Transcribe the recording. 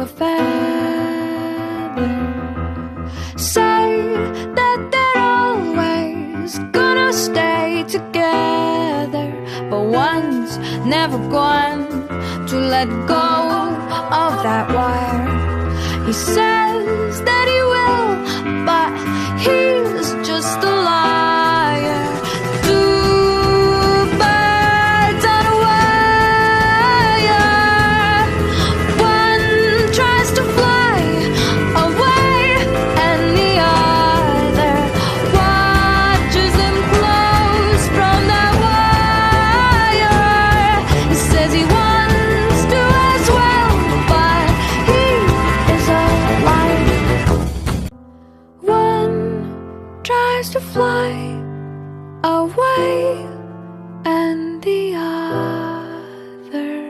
a feather. Say that they're always gonna stay together, but one's never going to let go of that wire. He said